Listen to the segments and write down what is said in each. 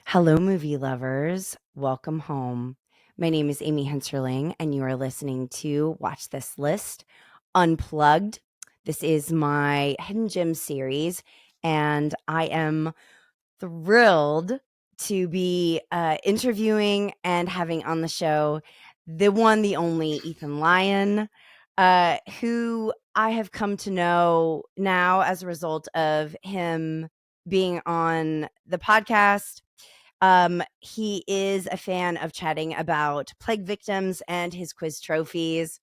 Hello, movie lovers. Welcome home. My name is Amy Henserling, and you are listening to Watch This List Unplugged. This is my Hidden Gem series, and I am thrilled to be interviewing and having on the show the one, the only Ethan Lyon, who I have come to know now as a result of him being on the podcast. He is a fan of chatting about plague victims and his quiz trophies.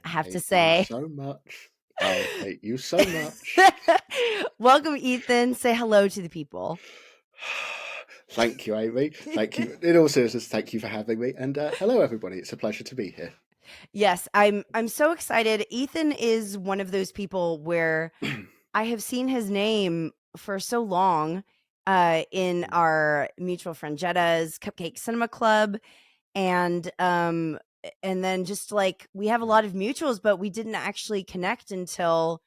I have to Hate you say, so much. I hate you so much. welcome, Ethan. Say hello to the people. Thank you, Amy. Thank you. In all seriousness, thank you for having me. And hello, everybody. It's a pleasure to be here. Yes, I'm so excited. Ethan is one of those people where I have seen his name for so long in our mutual friend Jetta's Cupcake Cinema Club, and then just like we have a lot of mutuals, but we didn't actually connect until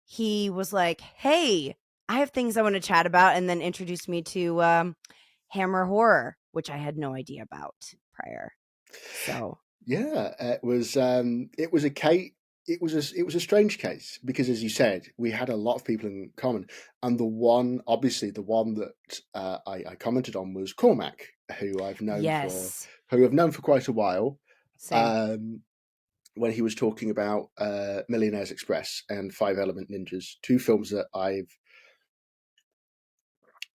he was like, "Hey, I have things I want to chat about," and then introduced me to Hammer Horror, which I had no idea about prior. So Yeah, it was a case. It was a strange case because, as you said, we had a lot of people in common, and obviously, the one that I commented on was Cormac, who yes, who I've known for quite a while. same. Um, when he was talking about Millionaire's Express and Five Element Ninjas, two films that I've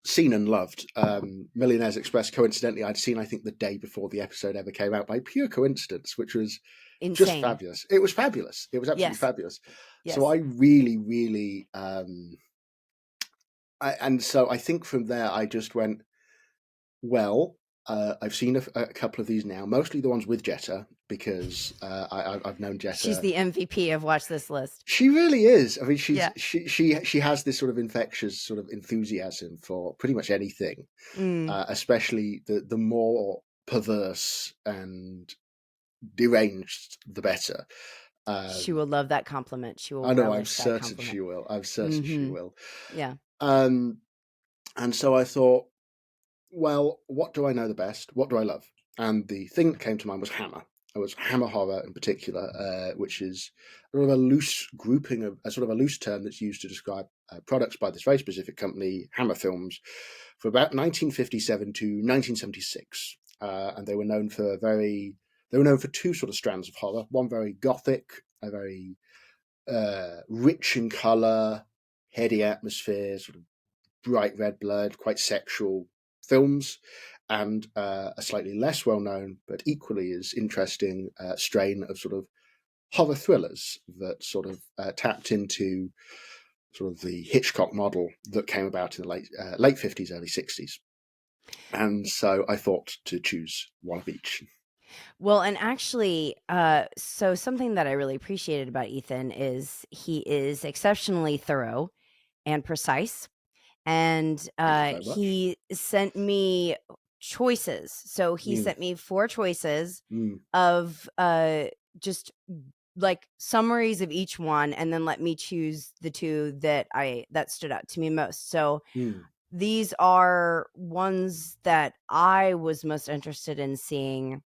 seen and loved. Millionaire's Express, coincidentally, I'd seen, I think, the day before the episode ever came out by pure coincidence, which was just Insane. fabulous. It was fabulous. It was absolutely Yes, fabulous. So yes. I really, really, and so I think from there I just went, well, I've seen a couple of these now, mostly the ones with Jetta, because I've known She's Jetta. the MVP of Watch This List. She really is. I mean, Yeah. she has this sort of infectious sort of enthusiasm for pretty much anything, Mm. especially the more perverse and deranged, the better. She Um, will love that compliment. She will I know. I'm relish that certain compliment. she will. I'm certain she Mhm. will. Yeah. Um, and so I thought, well, what do I know the best? What do I love? And the thing that came to mind was Hammer. It was Hammer horror in particular, which is sort of a loose grouping of a sort of a loose term that's used to describe products by this very specific company, Hammer Films, for about 1957 to 1976, and they were known for two sort of strands of horror. One very gothic, a very rich in color, heady atmosphere, sort of bright red blood, quite sexual films, and a slightly less well known but equally as interesting strain of sort of horror thrillers that sort of tapped into sort of the Hitchcock model that came about in the late 50s, early 60s. And so I thought to choose one of each. Well, and actually, so something that I really appreciated about Ethan is he is exceptionally thorough and precise. And Thank you very much. he sent me choices. So he Mm, sent me four choices mm, of just like summaries of each one, and then let me choose the two that stood out to me most. So mm. these are ones that I was most interested in seeing.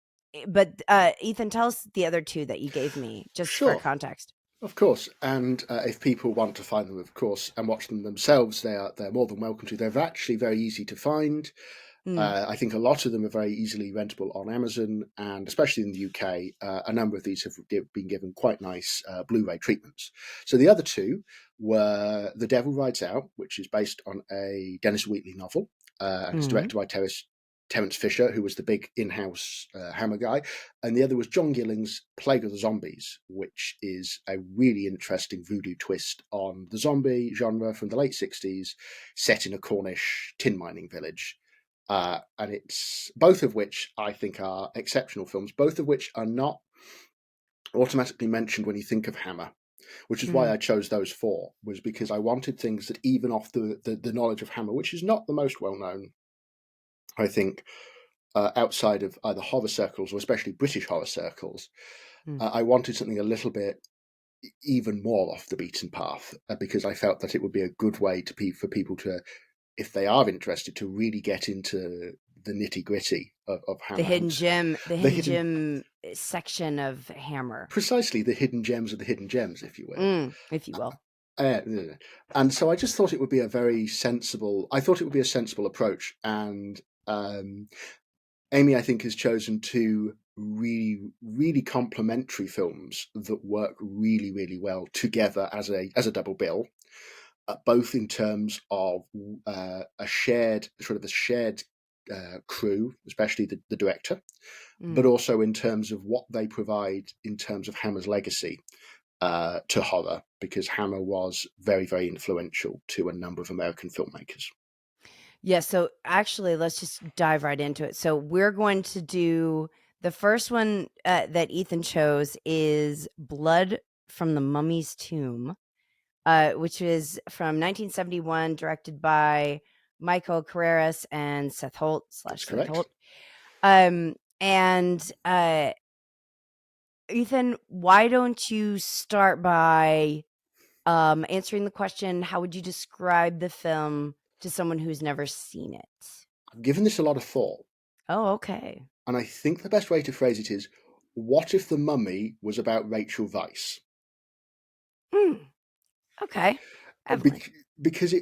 But Ethan, tell us the other two that you gave me, just for Sure. context. Of course, and if people want to find them, of course, and watch them themselves, they're more than welcome to. They're actually very easy to find. Mm, I think a lot of them are very easily rentable on Amazon, and especially in the UK, a number of these have been given quite nice Blu-ray treatments. So the other two were The Devil Rides Out, which is based on a Dennis Wheatley novel, and it's mm, directed by Terence Fisher, who was the big in-house Hammer guy, and the other was John Gilling's Plague of the Zombies, which is a really interesting voodoo twist on the zombie genre from the late 60s, set in a Cornish tin mining village. And it's both of which I think are exceptional films, both of which are not automatically mentioned when you think of Hammer, which is why mm. I chose those four, was because I wanted things that even off the knowledge of Hammer, which is not the most well known, I think, outside of either horror circles or especially British horror circles, Mm. I wanted something a little bit even more off the beaten path because I felt that it would be a good way for people to, if they are interested, to really get into the nitty gritty of The Hammer hidden and gem, the the hidden hidden, gem section of Hammer, precisely the hidden gems of the hidden gems, if you will. if you will. And so I just thought it would be a very sensible. I thought it would be a sensible approach, and Amy, I think, has chosen two really, really complementary films that work really, really well together as a double bill, both in terms of a shared crew, especially the director, but Mm. also in terms of what they provide in terms of Hammer's legacy to horror, because Hammer was very, very influential to a number of American filmmakers. Yeah, so actually, let's just dive right into it. So we're going to do the first one that Ethan chose is Blood from the Mummy's Tomb, which is from 1971, directed by Michael Carreras and Seth Holt That's slash Seth correct. Holt. And Ethan, why don't you start by answering the question, how would you describe the film to someone who's never seen it? I've given this a lot of thought, Oh, okay. and I think the best way to phrase it is, what if The Mummy was about Rachel Weisz? Okay. Evelyn. Because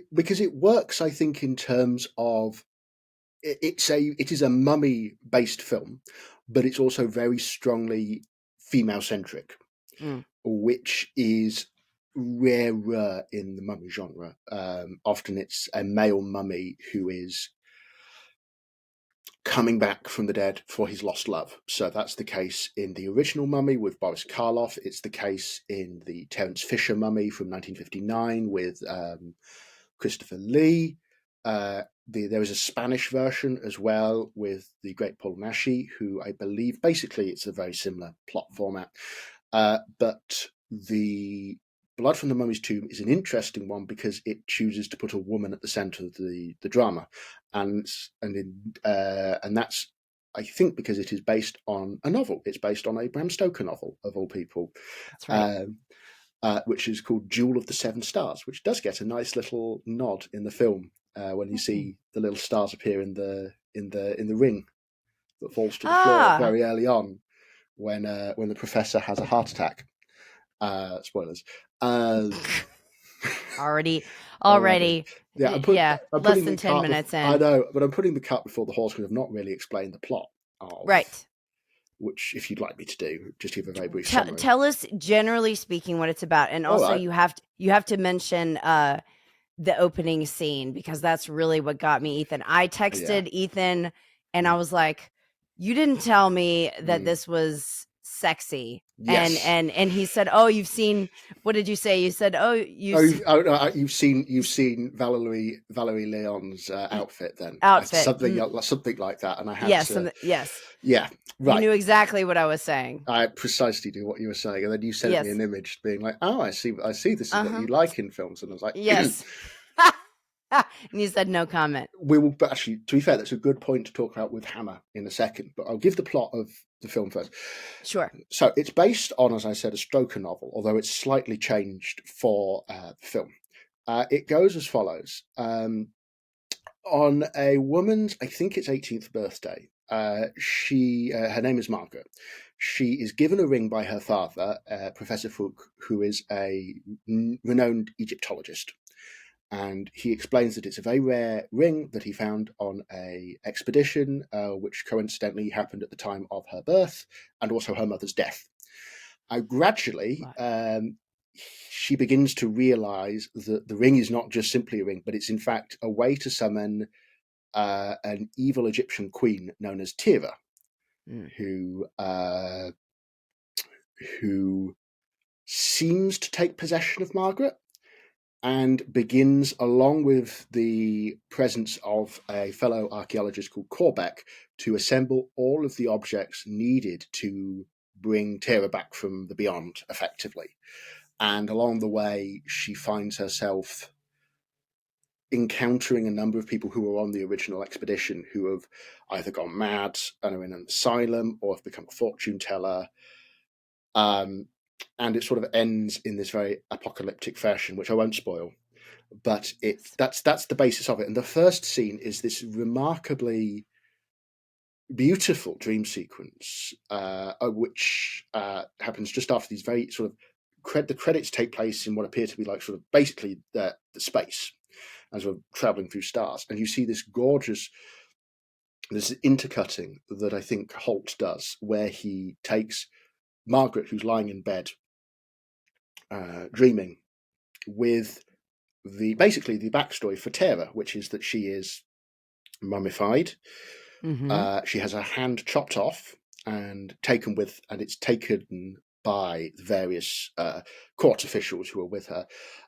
it works, I think, in terms of it is a mummy based film, but it's also very strongly female centric, which is rarer in the mummy genre. Often it's a male mummy who is coming back from the dead for his lost love. So that's the case in the original Mummy with Boris Karloff. It's the case in the Terence Fisher Mummy from 1959 with Christopher Lee. There is a Spanish version as well with the great Paul Naschy, who I believe basically it's a very similar plot format. But the Blood from the Mummy's Tomb is an interesting one because it chooses to put a woman at the centre of the drama, and that's, I think, because it is based on a novel. It's based on a Bram Stoker novel of all people, That's right. which is called Jewel of the Seven Stars, which does get a nice little nod in the film when you see the little stars appear in the ring that falls to the floor Ah, very early on when the professor has a heart attack. Spoilers. already, Already. already. Yeah, Yeah, I'm less putting than the 10 cart. minutes I in. know, but I'm putting the cart before the horse because I've not really explained the plot of Right. which, if you'd like me to do, just give a very brief summary. Tell us, generally speaking, what it's about, and All also right. you have to mention the opening scene because that's really what got me, Ethan. I Yeah. texted Ethan and I was like, "You didn't tell me that Mm. this was sexy." And Yes. he said, "Oh, you've seen, what did you say? You said, "Oh, Oh, you've seen Valerie Leon's outfit then, outfit." something like that, and I had Yes, to. yes. Yeah, You right. knew exactly what I was saying. I precisely knew what you were saying, and then you sent me Yes. an image being like, "Oh, I see. I see. This is what Uh-huh. you like in films," and I was like, Yes. And you said no comment. "We will." But actually, to be fair, that's a good point to talk about with Hammer in a second. But I'll give the plot of the film first. Sure. So it's based on, as I said, a Stoker novel, although it's slightly changed for the film. It goes as follows. On a woman's, I think it's 18th birthday, her name is Margaret. She is given a ring by her father, Professor Fouque, who is a renowned Egyptologist. And he explains that it's a very rare ring that he found on a expedition, which coincidentally happened at the time of her birth and also her mother's death. Gradually, she begins to realize that the ring is not just simply a ring, but it's in fact a way to summon an evil Egyptian queen known as Tira, who seems to take possession of Margaret and begins, along with the presence of a fellow archaeologist called Corbeck, to assemble all of the objects needed to bring Tira back from the beyond, effectively. And along the way, she finds herself encountering a number of people who were on the original expedition who have either gone mad and are in an asylum or have become a fortune teller. And it sort of ends in this very apocalyptic fashion, which I won't spoil. But that's the basis of it. And the first scene is this remarkably beautiful dream sequence, which happens just after these very sort of the credits take place in what appear to be like sort of basically the space as we're traveling through stars, and you see this intercutting that I think Holt does, where he takes Margaret, who's lying in bed, dreaming, with basically the backstory for Tara, which is that she is mummified. Mm-hmm. She has her hand chopped off and it's taken by the various court officials who are with her,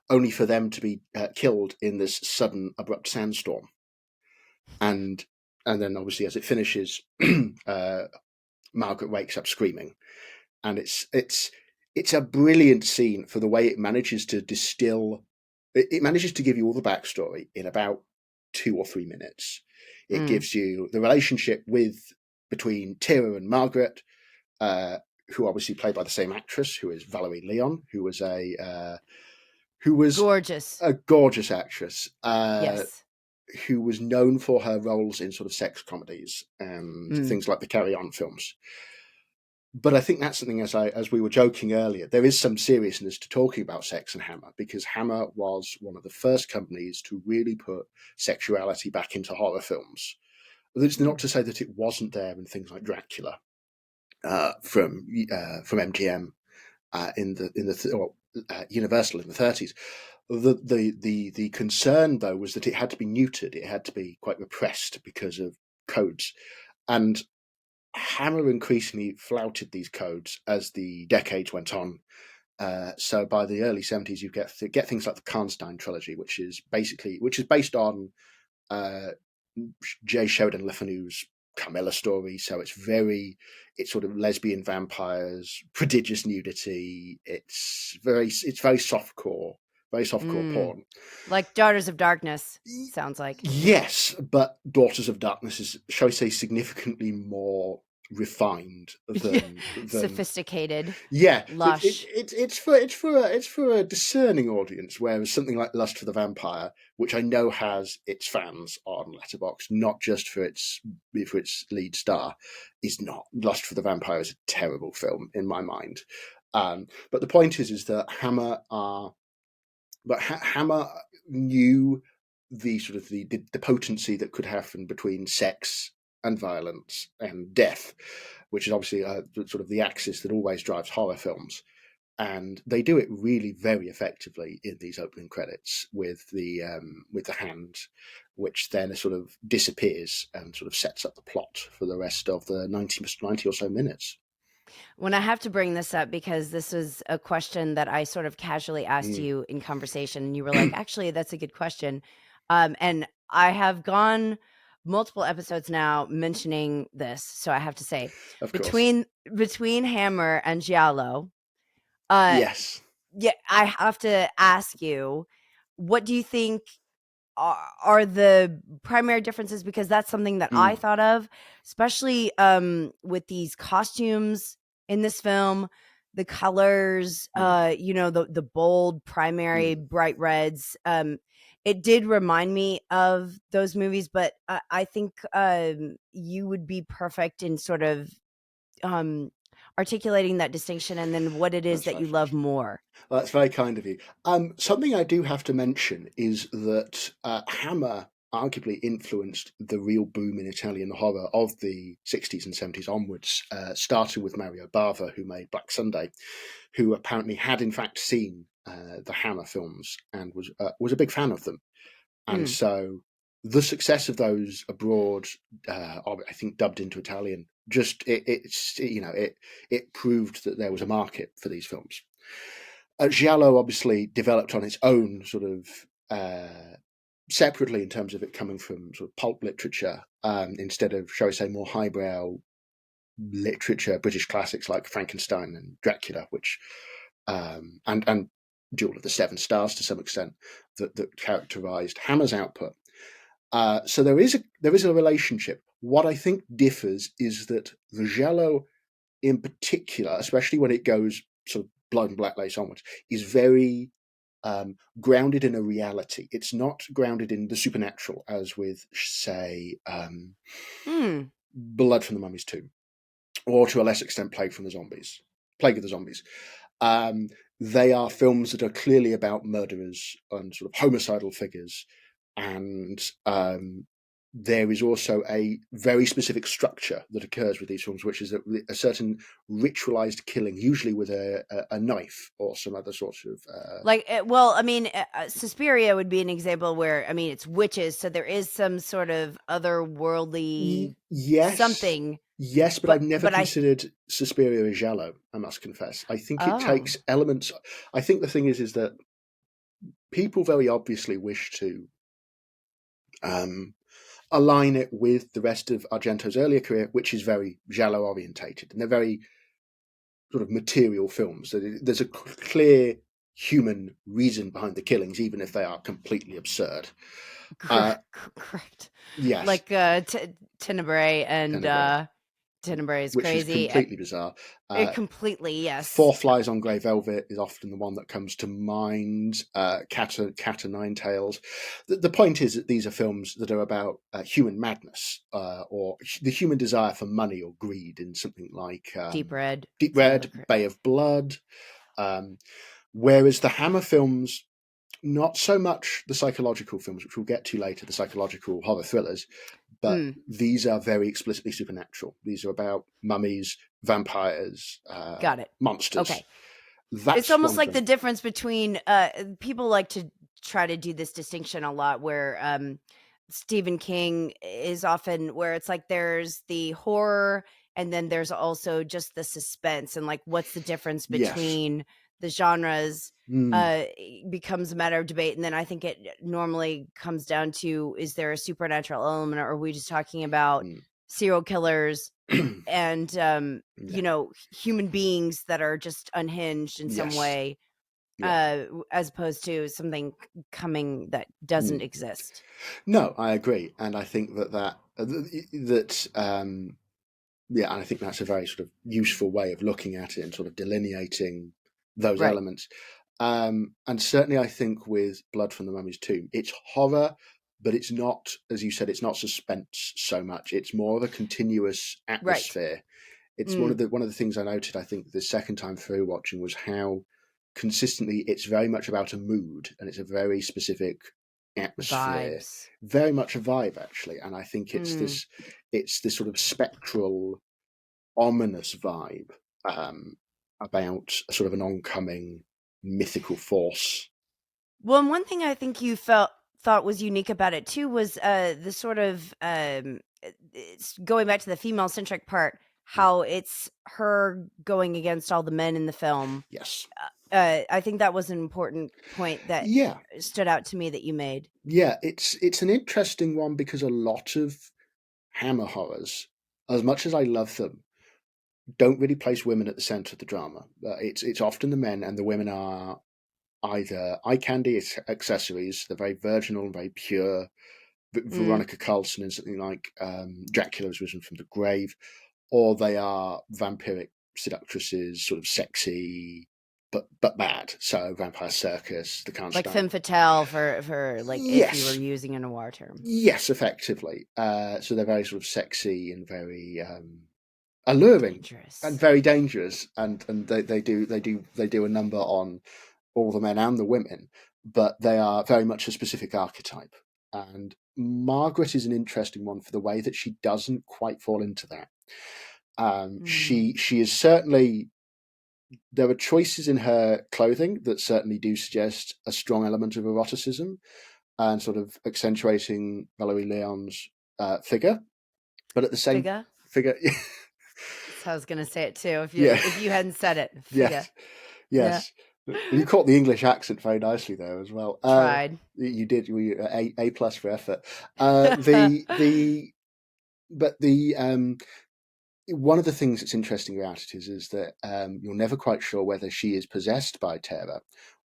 only for them to be killed in this sudden, abrupt sandstorm. And then, obviously, as it finishes, Margaret wakes up screaming, and it's a brilliant scene for the way it manages to distill. It manages to give you all the backstory in about 2 or 3 minutes. It Mm. gives you the relationship between Tira and Margaret, who obviously played by the same actress, who is Valerie Leon, who was Gorgeous. a gorgeous actress, Yes. who was known for her roles in sort of sex comedies and Mm. things like the Carry On films. But I think that's something, as we were joking earlier, there is some seriousness to talking about Sex and Hammer, because Hammer was one of the first companies to really put sexuality back into horror films. It's not to say that it wasn't there in things like Dracula, from MGM, Universal in the 30s. The concern, though, was that it had to be neutered. It had to be quite repressed because of codes, and Hammer increasingly flouted these codes as the decades went on. So by the early 70s, you get things like the Karnstein trilogy, which is based on uh, J. Sheridan Le Fanu's Carmilla story. So it's sort of lesbian vampires, prodigious nudity. It's very softcore Mm. porn. Like Daughters of Darkness, sounds like. Yes, but Daughters of Darkness is, shall we say, significantly more refined than Sophisticated, yeah. So lush. it's for a discerning audience, whereas something like Lust for the Vampire, which I know has its fans on Letterboxd, not just for its lead star, is not. Lust for the Vampire is a terrible film in my mind. But the point is that Hammer knew the potency that could happen between sex and violence and death, which is obviously sort of the axis that always drives horror films. And they do it really very effectively in these opening credits with the hand, which then sort of disappears and sort of sets up the plot for the rest of the 90 or so minutes. When I have to bring this up because this was a question that I sort of casually asked Mm. you in conversation, and you were like, "Actually, that's a good question." And I have gone multiple episodes now mentioning this, so I have to say, Of course. between Hammer and Giallo, uh, Yes. yeah, I have to ask you, what do you think are the primary differences? Because that's something that I Mm. thought of, especially with these costumes in this film, the colors, Mm. the bold primary Mm. bright reds. It did remind me of those movies, but I think you would be perfect in sort of um, articulating that distinction and then what it is That's that very you kind. love more. Well, that's very kind of you. Something I do have to mention is that Hammer arguably influenced the real boom in Italian horror of the 60s and 70s onwards, starting with Mario Bava, who made Black Sunday, who apparently had in fact seen the Hammer films and was a big fan of them. And Mm. so the success of those abroad, I think dubbed into Italian, just it proved that there was a market for these films. Giallo obviously developed on its own sort of separately in terms of it coming from sort of pulp literature, instead of, shall we say, more highbrow literature, British classics like Frankenstein and Dracula, which and Duel of the Seven Stars to some extent that characterized Hammer's output. So there is a relationship. What I think differs is that the Giallo in particular, especially when it goes sort of Blood and Black Lace onwards, is very grounded in a reality. It's not grounded in the supernatural, as with, say, Mm. Blood from the Mummy's Tomb, or to a less extent, Plague of the Zombies. Um, they are films that are clearly about murderers and sort of homicidal figures, and there is also a very specific structure that occurs with these films, which is a certain ritualized killing, usually with a knife or some other sort of. Suspiria would be an example where, I mean, it's witches, so there is some sort of otherworldly Yes, something, yes, but I've never but I considered Suspiria a giallo, I must confess. I think it oh, takes elements. I think the thing is that people very obviously wish to um, align it with the rest of Argento's earlier career, which is very giallo orientated, and they're very sort of material films. So there's a clear human reason behind the killings, even if they are completely absurd. correct. Yes, Like Tenebrae and Tenebrae, Tenebrae is which is crazy. completely bizarre. It completely, yes. Four Flies on Grey Velvet is often the one that comes to mind. Cat o' Nine Tails. The point is that these are films that are about human madness or the human desire for money or greed in something like Deep Red. Deep It's another Red, Bay of Blood. Um, whereas the Hammer films, not so much the psychological films, which we'll get to later, the psychological horror thrillers, but these are very explicitly supernatural. These are about mummies, vampires, got it. monsters. Okay. It's That's almost one like the thing. difference between people like to try to do this distinction a lot where Stephen King is often where it's like there's the horror and then there's also just the suspense and like what's the difference Yes. between the genres Mm, becomes a matter of debate, and then I think it normally comes down to, is there a supernatural element, or are we just talking about mm. serial killers and Yeah. human beings that are just unhinged in some Yes. way, Yeah. as opposed to something coming that doesn't Mm. exist. No, I agree, and I think yeah, and I think that's a very sort of useful way of looking at it and sort of delineating those Right. elements. And certainly, I think with Blood from the Mummy's Tomb, it's horror, but it's not, as you said, it's not suspense so much. It's more of a continuous Right. atmosphere. It's Mm. one of the things I noted. I think the second time through watching was how consistently it's very much about a mood and it's a very specific atmosphere, Vibes. very much a vibe actually. And I think Mm. it's this sort of spectral, ominous vibe about a sort of an oncoming mythical force. Well, and one thing I think you thought was unique about it too was the sort of it's going back to the female centric part, Mm. how it's her going against all the men in the film. Yes. I think that was an important point that Yeah. stood out to me that you made. Yeah. It's an interesting one because a lot of Hammer horrors, as much as I love them, don't really place women at the center of the drama. It's often the men, and the women are either eye candy accessories. They're very virginal and very pure. Mm. Veronica Carlson in something like Dracula has risen from the grave, or they are vampiric seductresses, sort of sexy but bad. So Vampire Circus, The Like Karnstein. femme fatale for like if you were Yes, using a noir term. yes, effectively. So they're very sort of sexy and very alluring and Dangerous. very dangerous, and they do a number on all the men and the women, but they are very much a specific archetype. And Margaret is an interesting one for the way that she doesn't quite fall into that. Mm. She is certainly, there are choices in her clothing that certainly do suggest a strong element of eroticism and sort of accentuating Valerie Leon's figure, but at the same Figure? figure, That's how I was gonna say it too, yeah, if you hadn't said it. Figure. yes, Yeah. yes. You caught the English accent very nicely there as well. Tried. You did. A plus for effort. The but the one of the things that's interesting about it is that you're never quite sure whether she is possessed by terror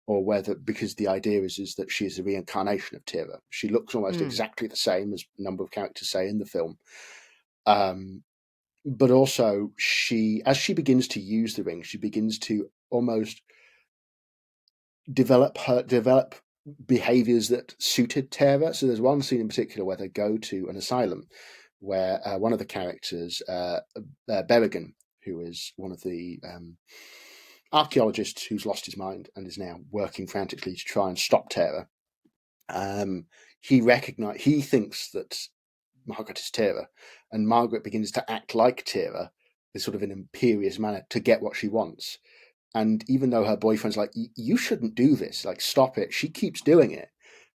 or whether, because the idea is that she is a reincarnation of terror. She looks almost Mm. exactly the same as a number of characters say in the film. But also as she begins to use the ring, she begins to almost develop behaviors that suited Tara. So there's one scene in particular where they go to an asylum where one of the characters, Berrigan, who is one of the archaeologists who's lost his mind and is now working frantically to try and stop terror. He thinks that Margaret is Tara, and Margaret begins to act like Tara, in sort of an imperious manner, to get what she wants. And even though her boyfriend's like, you shouldn't do this, like, stop it, she keeps doing it.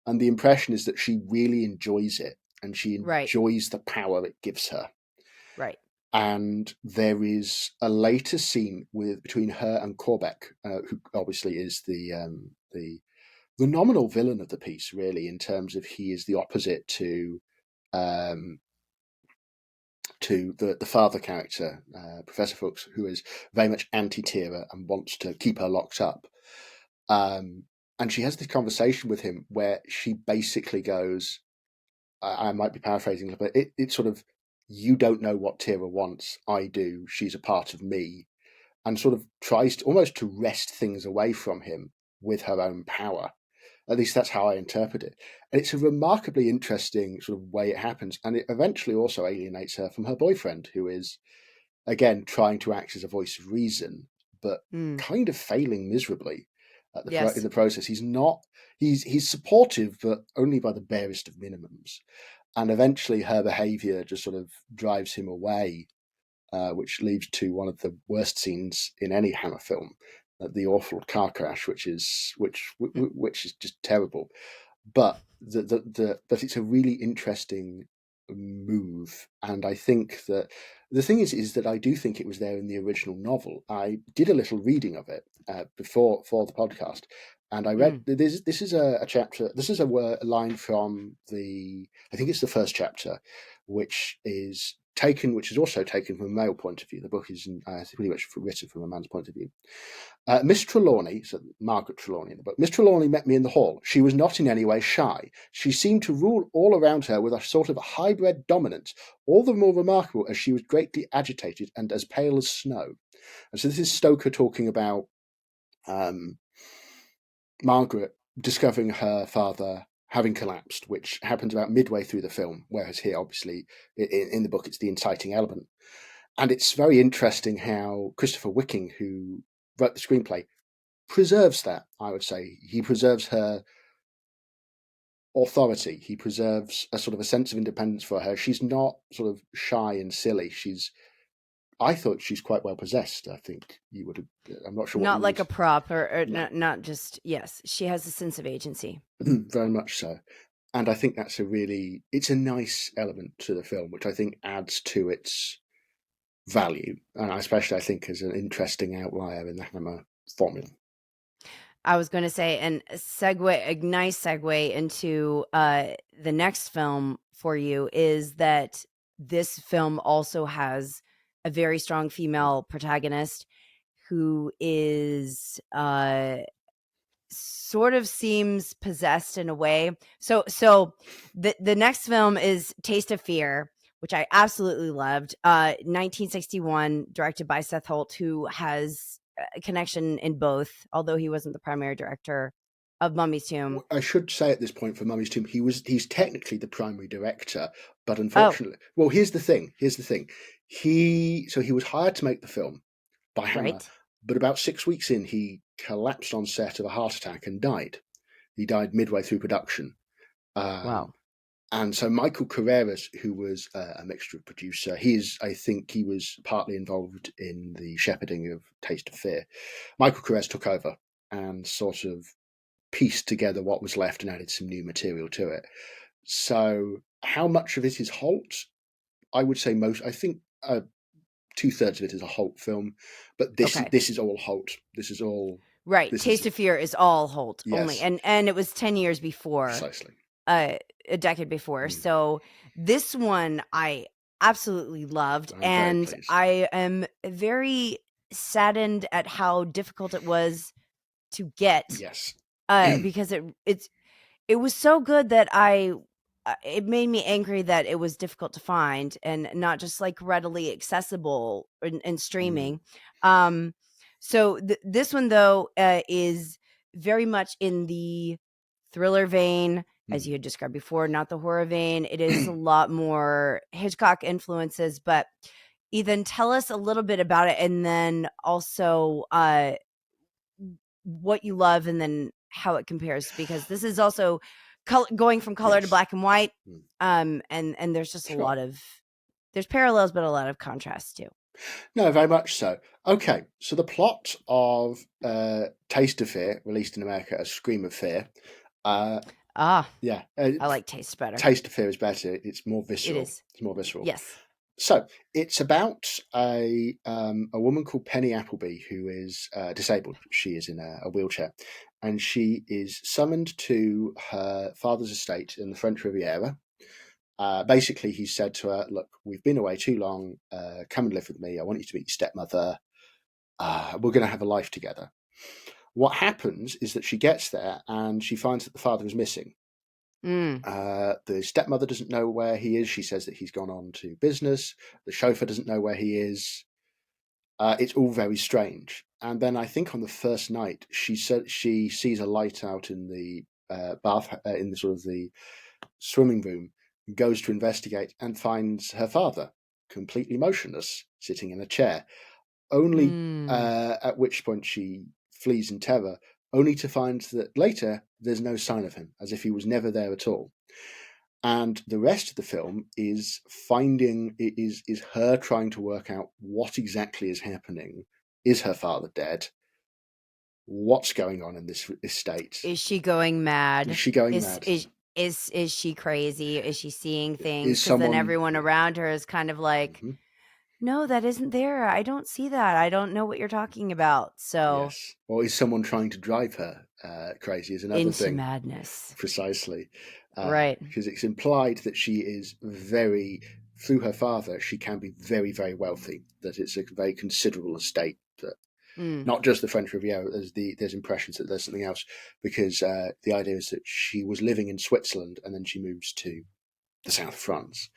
And the impression is that she really enjoys it, and she Right. enjoys the power it gives her. Right. And there is a later scene between her and Corbec, who obviously is the nominal villain of the piece, really, in terms of he is the opposite um, to the father character, Professor Fuchs, who is very much anti-Tira and wants to keep her locked up. And she has this conversation with him where she basically goes, I might be paraphrasing, but it's sort of, you don't know what Tira wants, I do, she's a part of me, and sort of tries to almost to wrest things away from him with her own power. At least that's how I interpret it. And it's a remarkably interesting sort of way it happens. And it eventually also alienates her from her boyfriend, who is, again, trying to act as a voice of reason, but Mm. kind of failing miserably in Yes. the process. He's supportive, but only by the barest of minimums. And eventually her behavior just sort of drives him away, which leads to one of the worst scenes in any Hammer film, the awful car crash, which is just terrible. But but it's a really interesting move, and I think that the thing is that I do think it was there in the original novel. I did a little reading of it before for the podcast, and I read Mm. this is a chapter. This is a line from I think it's the first chapter, which is also taken from a male point of view. The book is pretty much written from a man's point of view. Miss Trelawney, so Margaret Trelawney in the book, Miss Trelawney met me in the hall. She was not in any way shy. She seemed to rule all around her with a sort of hybrid dominance, all the more remarkable as she was greatly agitated and as pale as snow. And so this is Stoker talking about um, Margaret discovering her father having collapsed, which happens about midway through the film, whereas here, obviously, in the book, it's the inciting element. And it's very interesting how Christopher Wicking, who wrote the screenplay, preserves that, I would say. He preserves her authority. He preserves a sort of a sense of independence for her. She's not sort of shy and silly. I thought she's quite well possessed. I think you would. I'm not sure what Not you like would. a prop or No, not just, yes, she has a sense of agency. very much so. And I think it's a nice element to the film, which I think adds to its value, and especially I think as an interesting outlier in the Hammer formula. I was going to say, and a nice segue into the next film for you is that this film also has a very strong female protagonist who is sort of seems possessed in a way. So the next film is Taste of Fear, which I absolutely loved. 1961, directed by Seth Holt, who has a connection in both, although he wasn't the primary director of Mummy's Tomb. I should say at this point for Mummy's Tomb, he's technically the primary director, but Oh, unfortunately, well, here's the thing. He was hired to make the film by Hammer, right. but about 6 weeks in, he collapsed on set of a heart attack and died. He died midway through production. Um, Wow. and so Michael Carreras, who was a mixture of producer, I think he was partly involved in the shepherding of Taste of Fear. Michael Carreras took over and sort of pieced together what was left and added some new material to it. So how much of it is Holt? I would say most. I think 2/3 of it is a Holt film, but Okay. this is all Holt. Right. This is Taste of Fear is all Holt only, yes, and it was 10 years before, precisely. a decade before. Mm, So this one I absolutely loved, I'm very and pleased. I am very saddened at how difficult it was to get, Yes. because it was so good that it made me angry that it was difficult to find and not just like readily accessible in Mm, streaming. Um, so this one though is very much in the thriller vein. as you had described before, not the horror vein. It is a lot more Hitchcock influences. But Ethan, tell us a little bit about it, and then also what you love, and then how it compares, because this is also going from color to Yes. black and white. And there's just a Sure. lot of there's parallels, but a lot of contrast too. No, very much so. Okay, so the plot of Taste of Fear, released in America as Scream of Fear. Ah, Yeah, I like Taste better. Taste of Fear is better. It's more It visceral. is. It's more visceral. Yes. So it's about a woman called Penny Appleby who is disabled. She is in a wheelchair, and she is summoned to her father's estate in the French Riviera. Basically, he said to her, "Look, we've been away too long. Come and live with me. I want you to meet your stepmother. We're going to have a life together." What happens is that she gets there and she finds that the father is missing. Mm. The stepmother doesn't know where he is. She says that he's gone on to business. The chauffeur doesn't know where he is. It's all very strange. And then I think on the first night, she sees a light out in the bath, in the sort of the swimming room, goes to investigate and finds her father completely motionless, sitting in a chair. Only Mm. at which point she flees in terror, only to find that later there's no sign of him, as if he was never there at all. And the rest of the film is her trying to work out what exactly is happening. Is her father dead? What's going on in this estate? Is she going Is mad? she going Is mad? is is she crazy? Is she seeing things? Is Because then someone? everyone around her is kind of like, Mhm. no, that isn't there. I don't see that. I don't know what you're talking about. So Yes. Or is someone trying to drive her crazy? Is another into thing. madness. Precisely. Right. Because it's implied that she is through her father, she can be very, very wealthy, that it's a very considerable estate. That Mm. not just the French Riviera, there's impressions that there's something else, because the idea is that she was living in Switzerland and then she moves to the south of France.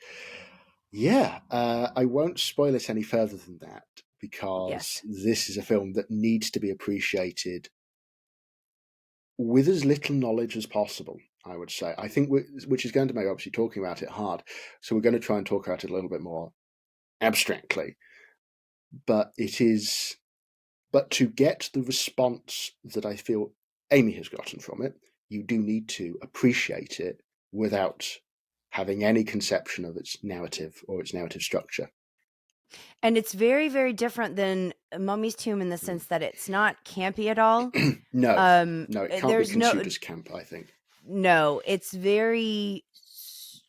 Yeah, I won't spoil it any further than that, because Yes. this is a film that needs to be appreciated with as little knowledge as possible, I would say. I think, which is going to make obviously talking about it hard. So we're going to try and talk about it a little bit more abstractly. But it is, but to get the response that I feel Amy has gotten from it, you do need to appreciate it without having any conception of its narrative or its narrative structure. And it's very, very different than Mummy's Tomb in the sense that it's not campy at all. No, no, it can't be There's no consumed as camp, I think. No, it's very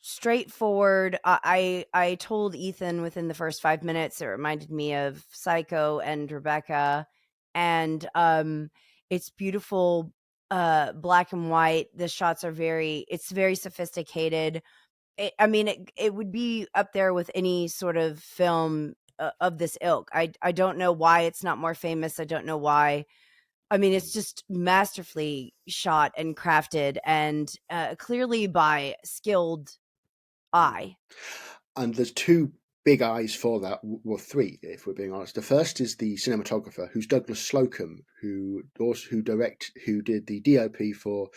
straightforward. I told Ethan within the first 5 minutes, it reminded me of Psycho and Rebecca, and it's beautiful, black and white. The shots are it's very sophisticated. I mean, it would be up there with any sort of film of this ilk. I don't know why it's not more famous. I don't know why. I mean, it's just masterfully shot and crafted, and clearly by skilled eye. And there's two big eyes for that, well, three, if we're being honest. The first is the cinematographer, who's Douglas Slocum, who did the DOP for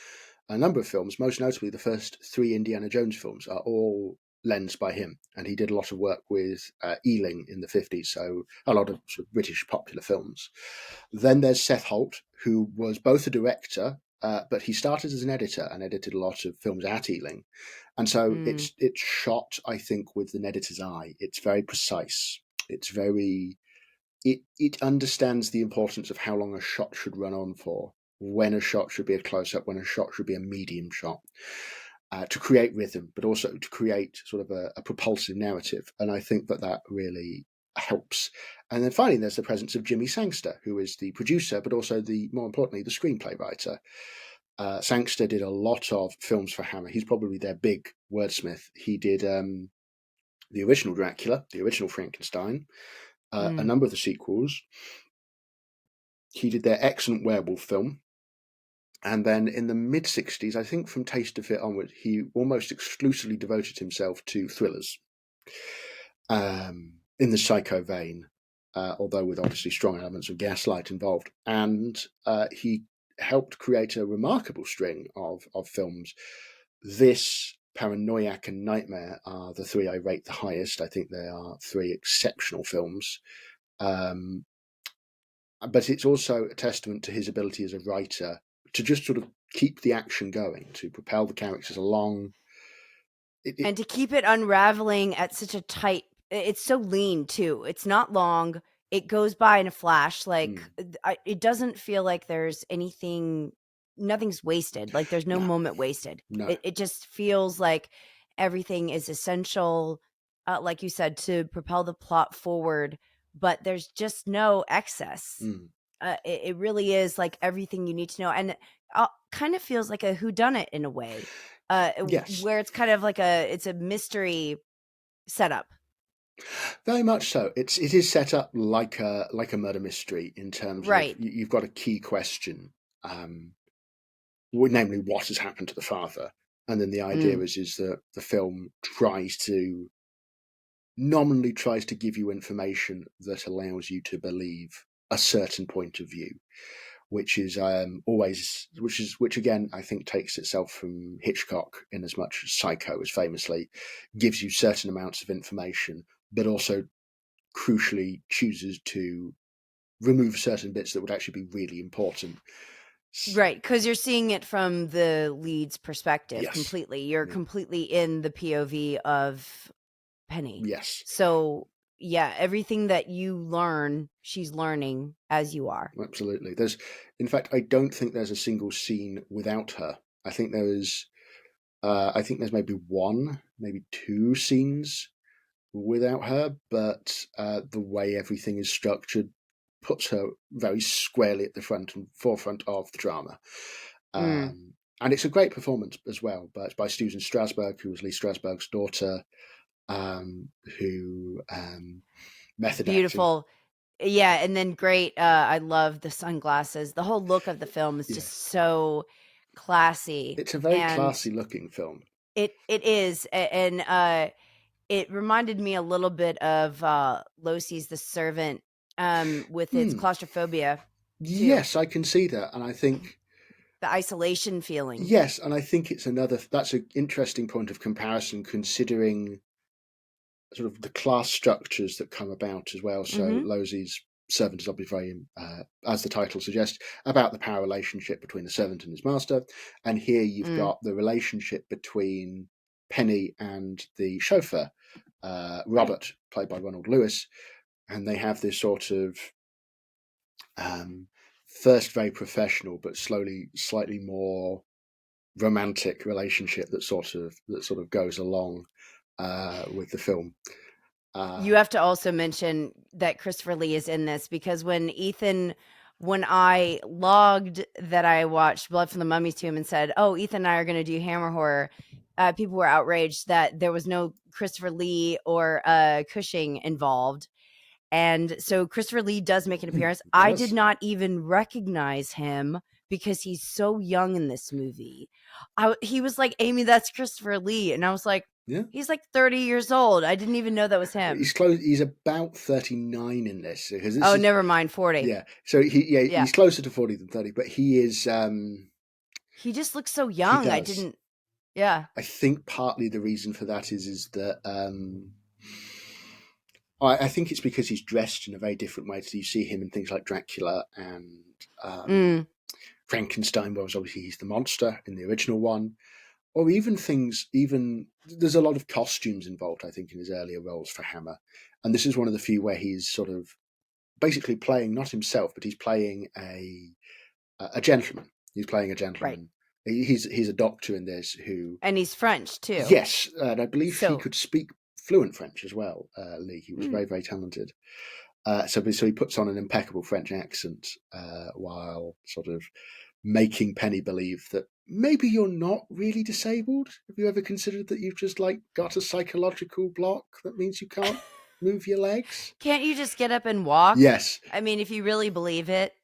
a number of films. Most notably, the first three Indiana Jones films are all lensed by him, and he did a lot of work with Ealing in the 50s, so a lot of sort of British popular films. Then there's Seth Holt, who was both a director, but he started as an editor and edited a lot of films at Ealing. And so Mm. it's shot, I think, with an editor's eye. It's very precise. It understands the importance of how long a shot should run on for, when a shot should be a close up, when a shot should be a medium shot, to create rhythm, but also to create sort of a propulsive narrative. And I think that really helps. And then finally, there's the presence of Jimmy Sangster, who is the producer, but also more importantly, the screenplay writer. Sangster did a lot of films for Hammer. He's probably their big wordsmith. He did the original Dracula, the original Frankenstein, a number of the sequels. He did their excellent werewolf film. And then in the mid-60s, I think from Taste of It onward, he almost exclusively devoted himself to thrillers in the Psycho vein, although with obviously strong elements of gaslight involved. And he helped create a remarkable string of films. this, Paranoiac, and Nightmare are the three I rate the highest. I think they are three exceptional films. Um, but it's also a testament to his ability as a writer to just sort of keep the action going, to propel the characters along. And to keep it unraveling at such a tight, it's so lean too. It's not long. It goes by in a flash. Like Mm, it doesn't feel like there's anything, nothing's wasted. Like there's no no, moment wasted. no. It just feels like everything is essential, like you said, to propel the plot forward. But there's just no excess. Mm, It really is like everything you need to know, and kind of feels like a whodunit in a way, yes, where it's kind of like it's a mystery setup. very much so. It is set up like a murder mystery in terms of Right. you've got a key question, um, namely what has happened to the father, and then the idea Mm. is that the film nominally tries to give you information that allows you to believe a certain point of view, which is which again I think takes itself from Hitchcock, in as much as Psycho is famously gives you certain amounts of information, but also crucially chooses to remove certain bits that would actually be really important. Right, because you're seeing it from the lead's perspective Yes, completely. You're yeah, completely in the POV of Penny. yes, So, yeah, everything that you learn, she's learning as you are. absolutely. In fact, I don't think there's a single scene without her. I think there is. I think there's maybe one, maybe two scenes without her, but the way everything is structured puts her very squarely at the front and forefront of the drama. Mm. And it's a great performance as well, but it's by Susan Strasberg, who was Lee Strasberg's daughter, who method acting. Beautiful. Yeah, and then great, I love the sunglasses. The whole look of the film is Yes, just so classy, it's a very and classy looking film. it is, and, it reminded me a little bit of, Losey's The Servant, with its Hmm. claustrophobia too, Yes, I can see that, and I think the isolation feeling. yes, and I think it's another. That's an interesting point of comparison, considering sort of the class structures that come about as well. So Mhm, Losey's servant is obviously very, as the title suggests, about the power relationship between the servant and his master. And here you've mm, got the relationship between Penny and the chauffeur, right. Robert, played by Ronald Lewis. And they have this sort of um, first very professional, but slowly slightly more romantic relationship that sort of goes along with the film. You Uh, have to also mention that Christopher Lee is in this because when I logged that I watched Blood from the Mummy's Tomb and said, "Oh, Ethan and I are gonna do Hammer horror," people were outraged that there was no Christopher Lee or, Cushing involved, and so Christopher Lee does make an appearance. It I did does. not even recognize him because he's so young in this movie. He was like, "Amy, that's Christopher Lee," and I was like, Yeah. "He's like 30 years old. I didn't even know that was him." He's close. He's about 39 in this because this Oh, is never mind, 40. yeah. So Yeah. he's closer to 40 than 30, but he is He just looks so he young. I does. didn't Yeah. I think partly the reason for that is that I think it's because he's dressed in a very different way. So you see him in things like Dracula and Mm, Frankenstein, whereas obviously he's the monster in the original one. Or even things, even there's a lot of costumes involved, I think, in his earlier roles for Hammer. And this is one of the few where he's sort of basically playing not himself, but he's playing a gentleman. He's playing a right. gentleman. He's a doctor in this who, And he's French too. yes, and I believe he So could speak fluent French as well. Lee, he was mm. very very talented. So he puts on an impeccable French accent while sort of making Penny believe that maybe you're not really disabled. Have you ever considered that you've just like got a psychological block that means you can't move your legs? Can't you just get up and walk? Yes. I mean, if you really believe it.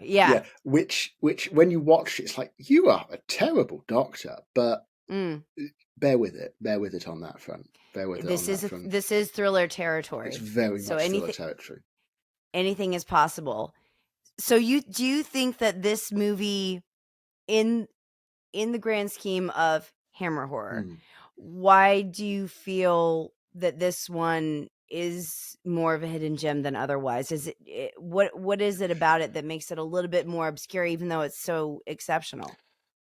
Yeah. Yeah, which when you watch, it's like you are a terrible doctor, but Mm. bear with it on that front. Bear with it on that front. This is thriller It's territory. very So much thriller territory. anything is possible. So you think that this movie in in the grand scheme of Hammer horror. Mm. Why do you feel that this one is more of a hidden gem than otherwise? Is what is it about it that makes it a little bit more obscure, even though it's so exceptional?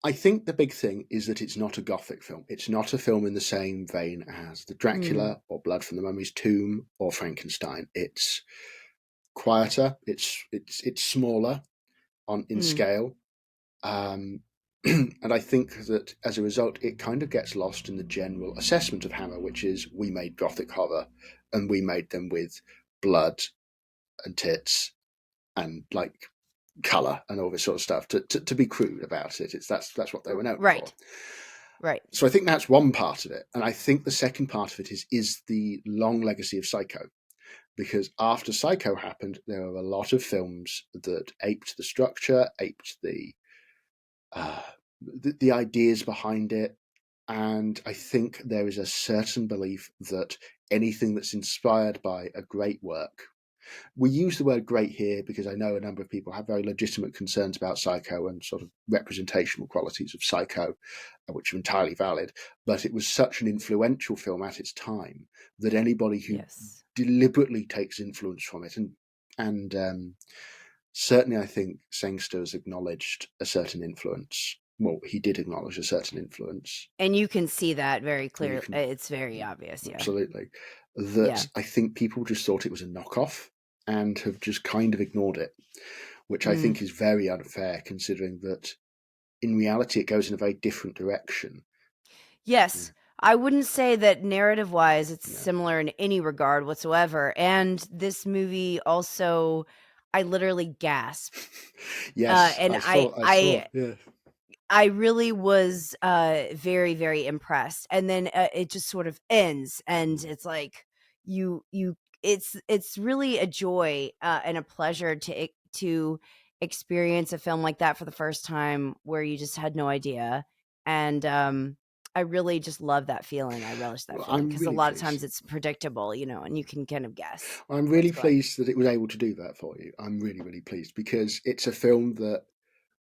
I think the big thing is that it's not a gothic film. It's not a film in the same vein as the Mm, Dracula or Blood from the Mummy's Tomb or Frankenstein. It's quieter. It's smaller in mm, scale. Um, and I think that as a result, it kind of gets lost in the general assessment of Hammer, which is we made gothic horror and we made them with blood and tits and like color and all this sort of stuff. To be crude about it, that's what they were known for. right, right. So I think that's one part of it, and I think the second part of it is the long legacy of Psycho. Because after Psycho happened, there were a lot of films that aped the structure, aped uh, the ideas behind it, and I think there is a certain belief that anything that's inspired by a great work, we use the word great here because I know a number of people have very legitimate concerns about Psycho and sort of representational qualities of Psycho, which are entirely valid. But it was such an influential film at its time that anybody who Yes. deliberately takes influence from it, and certainly I think Sangster has acknowledged a certain influence. Well, he did acknowledge a certain influence, And you can see that very and you clear. can It's very obvious. Yeah. absolutely Yeah. that I think people just thought it was a knockoff and have just kind of ignored it, which I Mm. think is very unfair considering that in reality it goes in a very different direction. Yes. I wouldn't say that narrative wise it's Yeah. similar in any regard whatsoever. And this movie also, I literally gasped. Yes, And I saw, yeah. I really was very, very impressed. And then it just sort of ends, and it's like you it's really a joy and a pleasure to experience a film like that for the first time, where you just had no idea. And I really just love that feeling. I relish that Well, feeling I'm because a really lot of pleased. times it's predictable, and you can kind of guess I'm what's really going. pleased that it was able to do that for you. I'm really, really pleased because it's a film that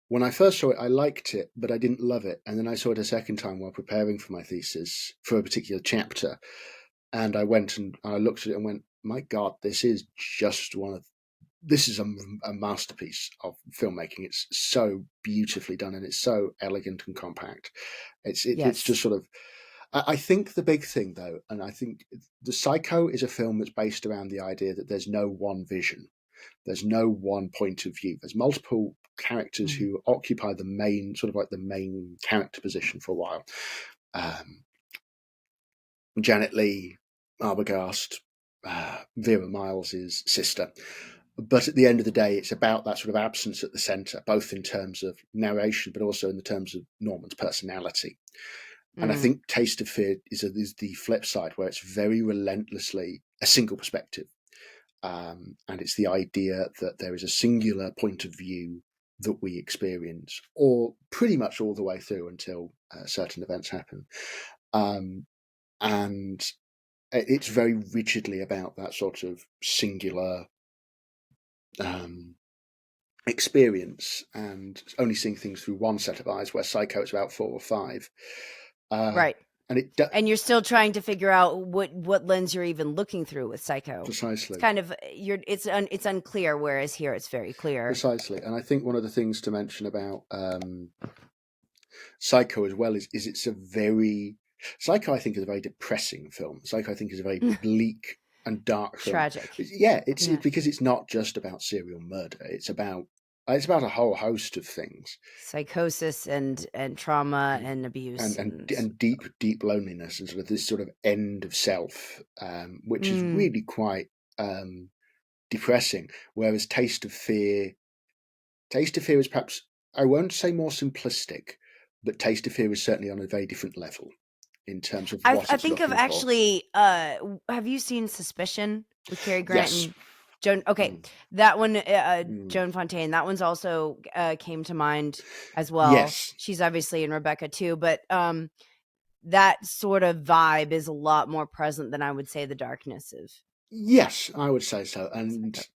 when I first saw it, I liked it, but I didn't love it. And then I saw it a second time while preparing for my thesis for a particular chapter. And I went and I looked at it and went, my God, this is just this is a masterpiece of filmmaking. It's so beautifully done and it's so elegant and compact. It's Yes. just sort of. I think the big thing though, and I think the Psycho is a film that's based around the idea that there's no one vision, there's no one point of view. There's multiple characters Mm. who occupy the main sort of like the main character position for a while. Um, Janet Leigh, Arbogast, Vera Miles' sister. But at the end of the day, it's about that sort of absence at the centre, both in terms of narration, but also in the terms of Norman's personality. And I Mm. think Taste of Fear is the flip side, where it's very relentlessly a single perspective. And it's the idea that there is a singular point of view that we experience, or pretty much all the way through until certain events happen. And it's very rigidly about that sort of singular um, experience and only seeing things through one set of eyes, where Psycho is about 4 or 5. Uh, Right. and it And you're still trying to figure out what lens you're even looking through with Psycho. It's precisely, kind of it's unclear, whereas here it's very clear. precisely. And I think one of the things to mention about Psycho as well is it's a very Psycho. I think is a very depressing film. Psycho I think is a very bleak and dark film. Tragic. Yeah, it's Yeah. because it's not just about serial murder. It's about a whole host of things, Psychosis and trauma and and abuse and deep loneliness and sort of this sort of end of self, which is Mm. really quite depressing. Whereas Taste of Fear is perhaps, I won't say more simplistic, but Taste of Fear is certainly on a very different level in terms of what I it's think of looking for. actually have you seen Suspicion with Cary Grant Yes. and Joan? Okay, Mm, that one, mm. Joan Fontaine. That one's also came to mind as well. Yes. She's obviously in Rebecca too, but that sort of vibe is a lot more present than I would say the darkness of Yes, I would say so. And Psycho.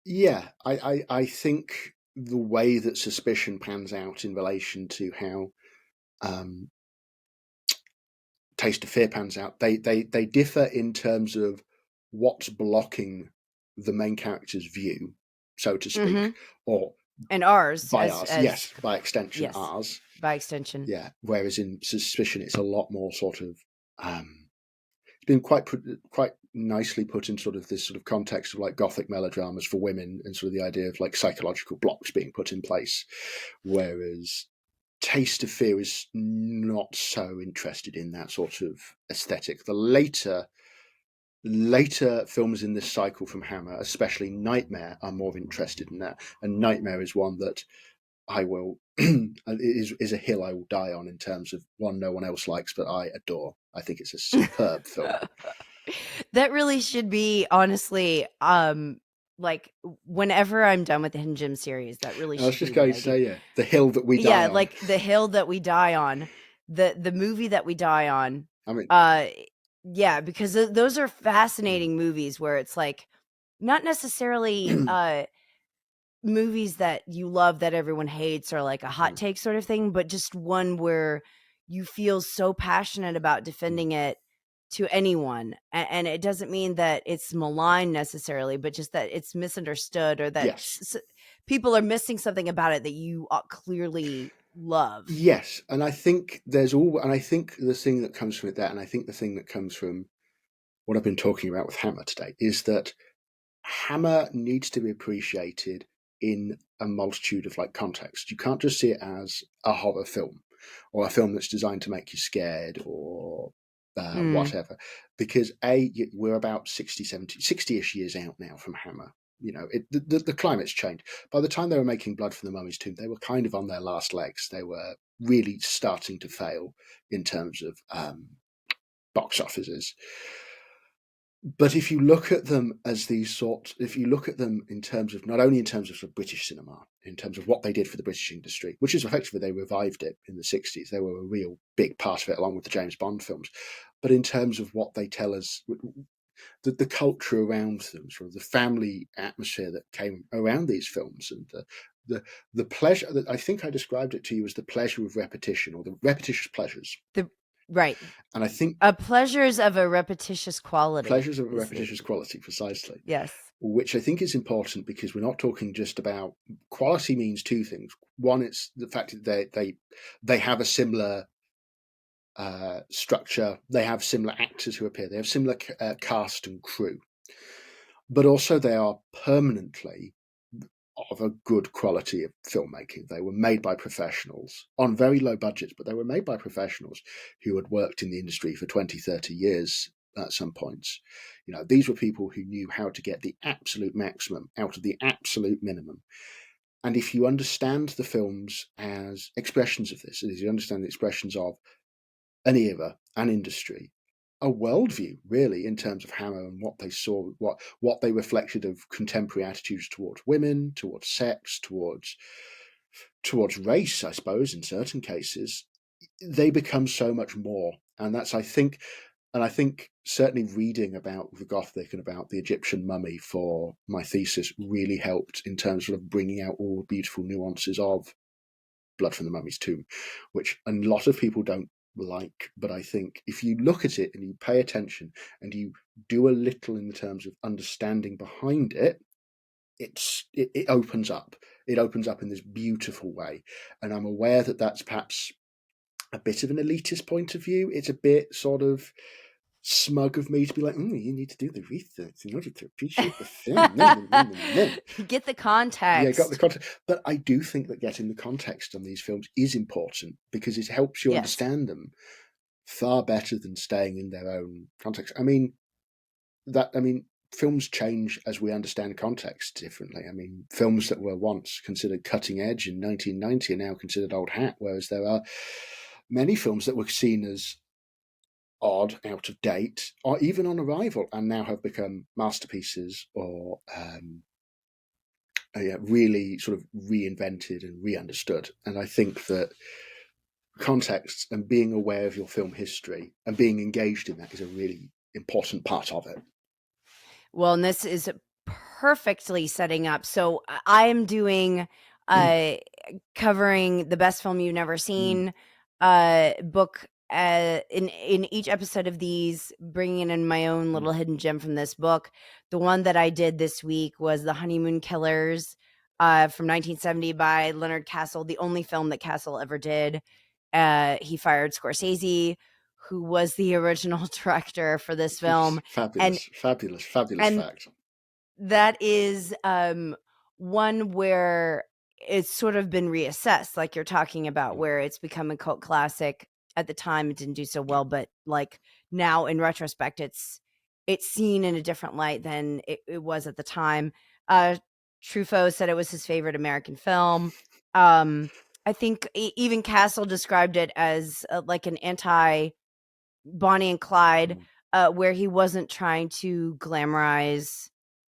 yeah, I think the way that Suspicion pans out in relation to how um, Taste of Fear pans out. They differ in terms of what's blocking the main character's view, so to speak, Mhm. or And ours by as ours, yes, by extension, yes, ours. by extension. Yeah. Whereas in Suspicion, it's a lot more sort of. It's been quite nicely put in sort of this sort of context of like gothic melodramas for women, and sort of the idea of like psychological blocks being put in place. Whereas Taste of Fear is not so interested in that sort of aesthetic. The later films in this cycle from Hammer, especially Nightmare, are more interested in that. And Nightmare is one that I will is a hill I will die on in terms of one no one else likes but I adore. I think it's a superb film. That really should be honestly, like whenever I'm done with the Hidden Gem series, that really I was should just be going the to idea. say, yeah, the hill that we die Yeah, on. like the hill that we die on, the movie that we die on. I mean, Uh, yeah, because those are fascinating movies where it's like not necessarily movies that you love that everyone hates or like a hot take sort of thing, but just one where you feel so passionate about defending it to anyone. And it doesn't mean that it's malign necessarily, but just that it's misunderstood or that yes, people are missing something about it that you clearly love. yes, and I think the thing that comes from it, and I think the thing that comes from what I've been talking about with Hammer today is that Hammer needs to be appreciated in a multitude of like contexts. You can't just see it as a horror film or a film that's designed to make you scared or Mm. whatever, because we're about 60, 70, 60-ish years out now from Hammer. The climate's changed. By the time they were making Blood from the Mummy's Tomb, they were kind of on their last legs. They were really starting to fail in terms of box offices. But if you look at them as if you look at them in terms of not only in terms of, sort of British cinema, in terms of what they did for the British industry, which is effectively they revived it in the 60s, they were a real big part of it along with the James Bond films, but in terms of what they tell us, the culture around them, sort of the family atmosphere that came around these films, and the pleasure that I think I described it to you as the pleasure of repetition or the repetitious pleasures. The right. And I think Pleasures of a repetitious quality pleasures of a is the repetitious quality, precisely. yes. Which I think is important because we're not talking just about quality. Means two things. One, it's the fact that they have a similar structure. They have similar actors who appear. They have similar cast and crew, but also they are permanently of a good quality of filmmaking. They were made by professionals on very low budgets, but they were made by professionals who had worked in the industry for 20, 30 years at some points. These were people who knew how to get the absolute maximum out of the absolute minimum. And if you understand the films as expressions of this, as you understand the expressions of an era, an industry, a worldview, really, in terms of Hammer and what they saw, what they reflected of contemporary attitudes towards women, towards sex, towards race, I suppose, in certain cases, they become so much more. And I think certainly reading about the Gothic and about the Egyptian mummy for my thesis really helped in terms of bringing out all the beautiful nuances of Blood from the Mummy's Tomb, which a lot of people don't like. But I think if you look at it and you pay attention and you do a little in the terms of understanding behind it, it opens up. It opens up in this beautiful way. And I'm aware that that's perhaps a bit of an elitist point of view. It's a bit sort of smug of me to be like, you need to do the research in order to appreciate the film. Get the Yeah, got the context. context. But I do think that getting the context on these films is important because it helps you Yes. understand them far better than staying in their own context. Films change as we understand context differently. Films that were once considered cutting edge in 1990 are now considered old hat, whereas there are many films that were seen as odd, out of date, or even on arrival, and now have become masterpieces or really sort of reinvented and re-understood. And I think that context and being aware of your film history and being engaged in that is a really important part of it. Well, and this is perfectly setting up. So I am doing uh covering the best film you've never Mm. seen book in each episode of these, bringing in my own Mm. little hidden gem from this book. The one that I did this week was The Honeymoon Killers, from 1970 by Leonard Castle, the only film that Castle ever did. He fired Scorsese, who was the original director for this film, and Fabulous, fabulous, fabulous and fact. that is one where it's sort of been reassessed, like you're talking about, Mm. where it's become a cult classic. At the time, it didn't do so well, but like now in retrospect, it's seen in a different light than it was at the time. Uh, Truffaut said it was his favorite American film. I think even Castle described it as like an anti Bonnie and Clyde, Mm. where he wasn't trying to glamorize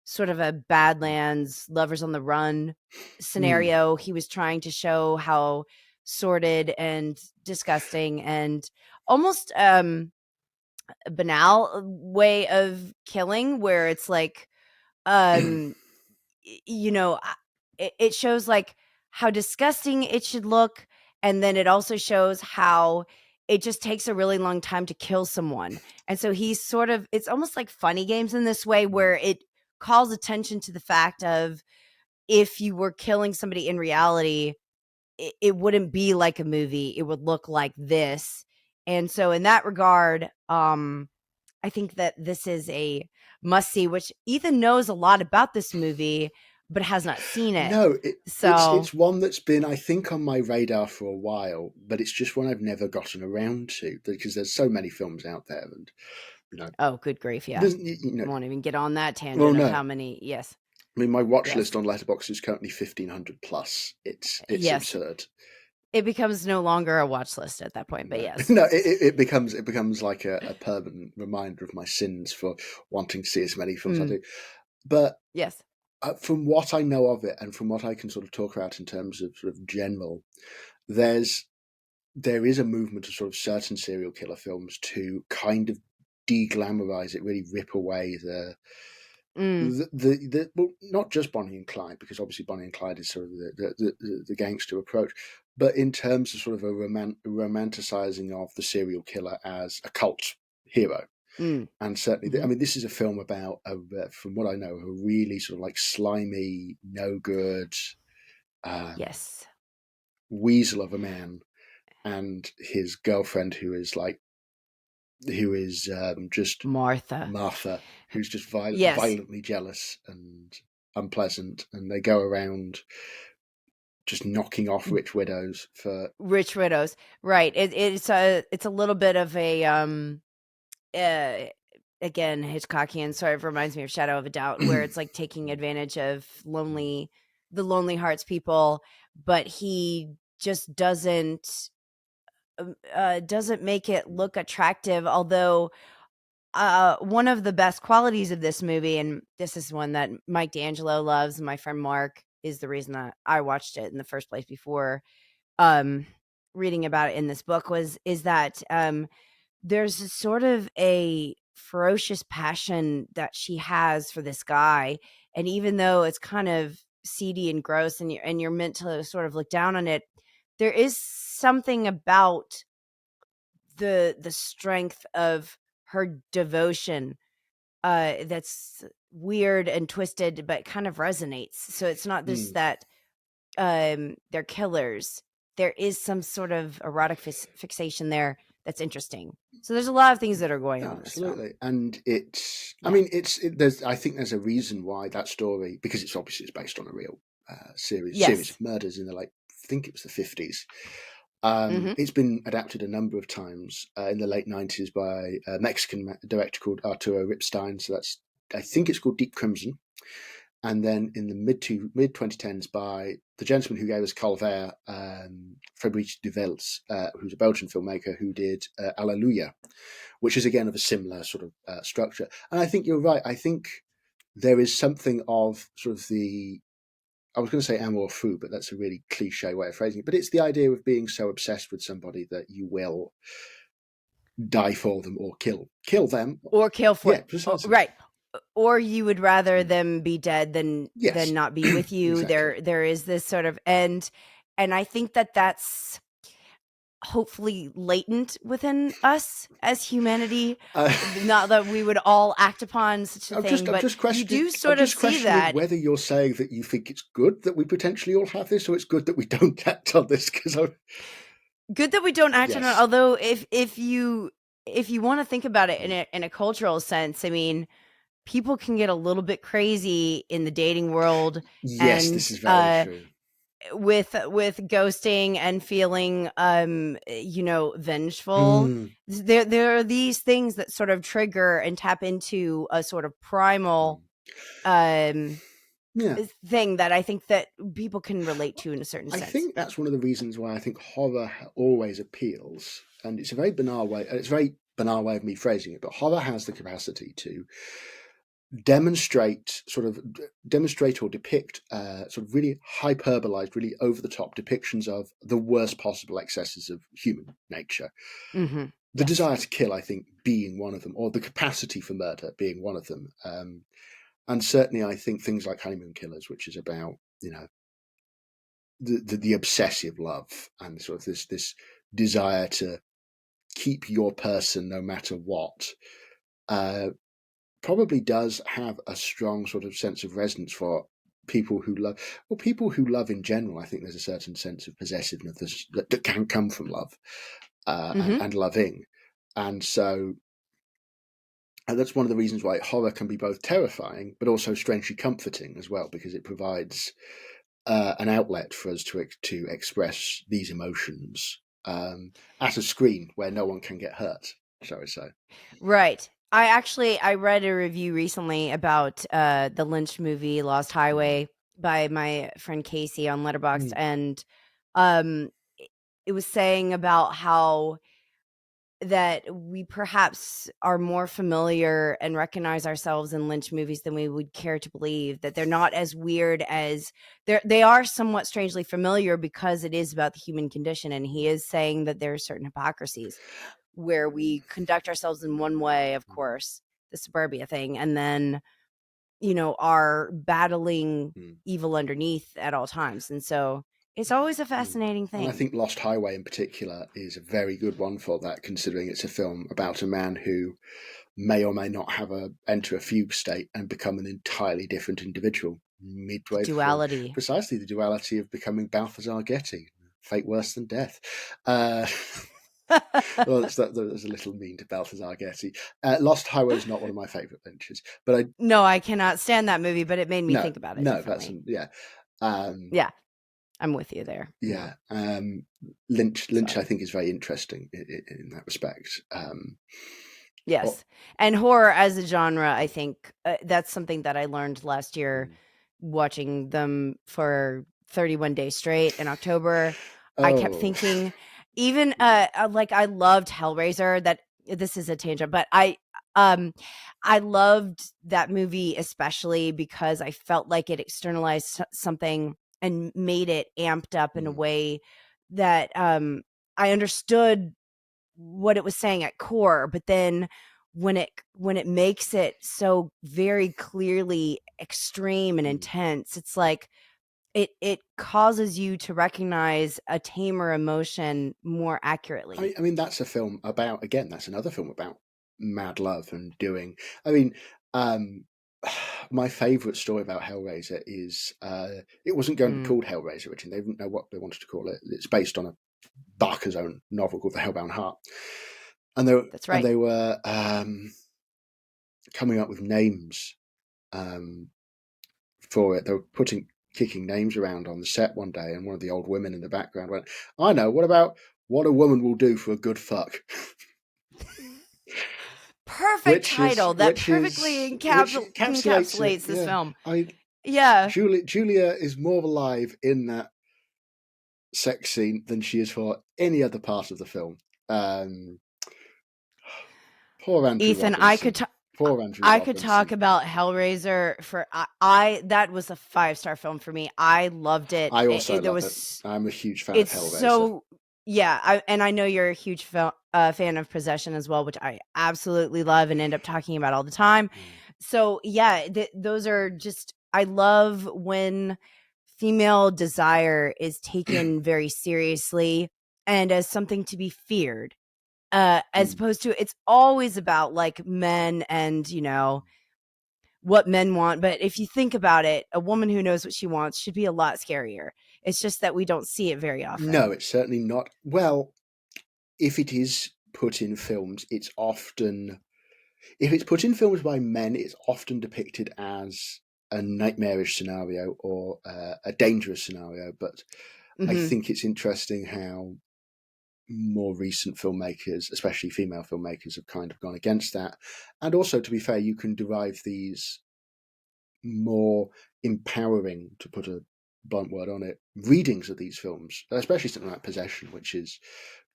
sort of a Mm. Badlands, Lovers on the Run Mm. scenario. He was trying to show how sordid and disgusting and almost banal way of killing, where it's like, um you know, it shows like how disgusting it should look, and then it also shows how it just takes a really long time to kill someone. And so he's sort of, it's almost like funny games in this way, Mm. where it calls attention to the fact of, if you were killing somebody in reality, it wouldn't be like a movie, it would look like this. And so in that regard, I think that this is a must see, which Ethan knows a lot about this movie, but has not seen it. No, So, it's one that's been, I think, on my radar for a while, but it's just one I've never gotten around to because there's so many films out there, and you know, oh, good grief. Yeah. there's you know, Won't even get on that well, tangent of no, how many. Yes. I mean, my watch Yes. list on Letterboxd is currently 1,500 plus. It's Yes. absurd. It becomes no longer a watch list at that point, but No, yes. no, it becomes like a permanent reminder of my sins for wanting to see as many films I Mm, do. But yes. from what I know of it, and from what I can sort of talk about in terms of sort of general, there's there is a movement of sort of certain serial killer films to kind of de-glamorize it, really rip away Mm, well, not just Bonnie and Clyde, because obviously Bonnie and Clyde is sort of the gangster approach, but in terms of sort of a romanticizing of the serial killer as a cult hero. mm, And certainly, I mhm. mean, this is a film about, from what I know, a really sort of like slimy, no good Yes. weasel of a man and his girlfriend who is just Martha. Martha, who's just Yes. violently jealous and unpleasant, and they go around just knocking off rich widows for. Rich Widows. Right. It's a little bit of a uh again, Hitchcockian sort of reminds me of Shadow of a Doubt, where it's like taking advantage of the lonely hearts people, but he just doesn't make it look attractive. Although one of the best qualities of this movie, and this is one that Mike D'Angelo loves, and my friend Mark is the reason that I watched it in the first place before um reading about it in this book, is that there's a sort of a ferocious passion that she has for this guy, and even though it's kind of seedy and gross, and you're meant to sort of look down on it, there is something about the strength of her devotion that's weird and twisted, but kind of resonates. So it's not just Mm, that they're killers. There is some sort of erotic fixation there that's interesting. So there's a lot of things that are going no, on in this film. absolutely, and I Yeah. mean, there's, I think there's a reason why that story, because it's obviously it's based on a real series Yes. of murders in the like, I think it was the 50s. Mhm. It's been adapted a number of times in the late 90s by a Mexican director called Arturo Ripstein. So that's, I think it's called Deep Crimson. And then in the mid 2010s by the gentleman who gave us Calvaire, Fabrice Duvels, who's a Belgian filmmaker who did Alleluia, which is again of a similar sort of structure. And I think you're right. I think there is something of sort of the, I was going to say amour fou, but that's a really cliche way of phrasing it. But it's the idea of being so obsessed with somebody that you will die for them or kill them. Or kill for Yeah, it. Oh, precisely. right. Or you would rather Mm. them be dead than Yes, not be with you. exactly. There is this sort of, and I think that that's hopefully latent within us as humanity. Uh, Not that we would all act upon such a thing, I'm but just you questioning. do I'm sort of just see questioning that. whether you're saying that you think it's good that we potentially all have this, or it's good that we don't act on this. Because Good that we don't act on it. yes, Although, if you want to think about it mm. in a cultural sense, I mean, people can get a little bit crazy in the dating world, Yes, and this is very true. with ghosting and feeling vengeful. Mm, There are these things that sort of trigger and tap into a sort of mm. primal um Yeah, thing that I think that people can relate to in a certain I sense. think that's one of the reasons why I think horror always appeals, and it's a very banal way. It's a very banal way of me phrasing it, but horror has the capacity to demonstrate or depict sort of really hyperbolized, really over the top depictions of the worst possible excesses of human nature. Hmm. The Yes. desire to kill, I think, being one of them, or the capacity for murder being one of them. And certainly, I think things like Honeymoon Killers, which is about the obsessive love and sort of this desire to keep your person no matter what, uh, probably does have a strong sort of sense of resonance for people who love in general. I think there's a certain sense of possessiveness that can come from love, Hmm. and loving, and so. And that's one of the reasons why horror can be both terrifying but also strangely comforting as well, because it provides an outlet for us to express these emotions at a screen where no one can get hurt, shall we say. Right. I read a review recently about the Lynch movie Lost Mm. Highway by my friend Casey on Letterboxd, Mm. and um it was saying about how that we perhaps are more familiar and recognize ourselves in Lynch movies than we would care to believe, that they're not as weird as they are somewhat strangely familiar because it is about the human condition. And he is saying that there are certain hypocrisies where we conduct ourselves in one way, of course, the suburbia thing, and then, are battling Mm. evil underneath at all times. And so it's always a Mm. fascinating And I thing. think Lost Highway in particular is a very good one for that, considering it's a film about a man who may or may not enter a fugue state and become an entirely different individual The midway through. duality. Precisely the duality of becoming Balthazar Getty, fate worse than death. Uh, well, there's a little mean to Balthazar Getty. Lost Highway is not one of my favourite ventures, but I No, I cannot stand that movie, but it made me no think about it no that's differently. yeah. Um, Yeah, I'm with you there. Yeah, yeah, Lynch, I so think, is very interesting in that respect. Oh, yes. And horror as a genre, I think that's something that I learned last year mm. watching them for 31 days straight in October. I kept Oh, thinking, even like I loved Hellraiser. That this is a tangent, but um I loved that movie especially because I felt like it externalized something and made it amped up in a mm, way that I understood what it was saying at core, but then when it makes it so very clearly extreme and mm. intense, it's like it causes you to recognize a tamer emotion more accurately. I mean, that's a film about, again, that's another film about mad love and doing. I mean, um, my favourite story about Hellraiser is it wasn't going to be Mm, called Hellraiser originally. They didn't know what they wanted to call it. It's based on a Barker's own novel called The Hellbound Heart, and that's right. they were coming up with names um, for it. They were kicking names around on the set one day, and one of the old women in the background went, "I know. What about what a woman will do for a good fuck?" Perfect title that perfectly Which encapsulates it. encapsulates this Yeah, film. I Yeah. Julia is more alive in that sex scene than she is for any other part of the film. Um, Poor Andrew Ethan, Robinson. Poor Andrew I could talk Robinson. about Hellraiser for I that was a 5-star film for me. I loved it. I It also there love it. was I'm a huge fan of It's Hellraiser. so yeah, and I know you're a huge fan of Possession as well, which I absolutely love and end up talking about all the time. Mm. So yeah, those are just I love when female desire is taken very seriously and as something to be feared, as Mm. opposed to it's always about like men and, what men want. But if you think about it, a woman who knows what she wants should be a lot scarier. It's just that we don't see it very No, often. it's certainly not. Well, if it is put in films, it's often, if it's put in films by men, it's often depicted as a nightmarish scenario or a dangerous scenario. But I Hmm. think it's interesting how more recent filmmakers, especially female filmmakers, have kind of gone against that. And also, to be fair, you can derive these more empowering, to put a blunt word on it, readings of these films, especially something like Possession, which is